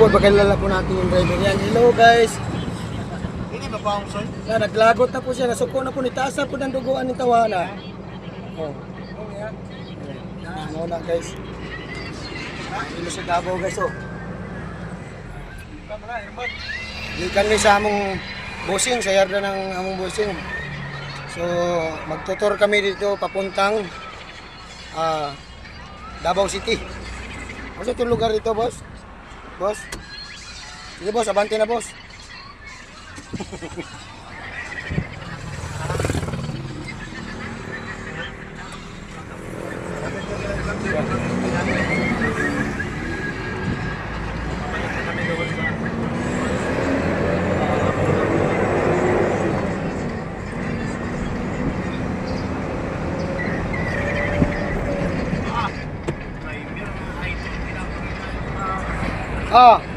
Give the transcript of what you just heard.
magpakilala po natin yung driver yan. Hello guys. Hindi ba pa ang soy? Naglagot na po siya. Nasuko na po ni Tasa po ng duguan ng tawana. Oh. Ano na guys. Dito sa Davao guys oh. Ikan ni sa among busing, sa yarda ng among busing. So, magtutor kami dito papuntang Davao City. Ano itong lugar dito, boss? Boss? Sige, boss. Abante na, boss. Ah.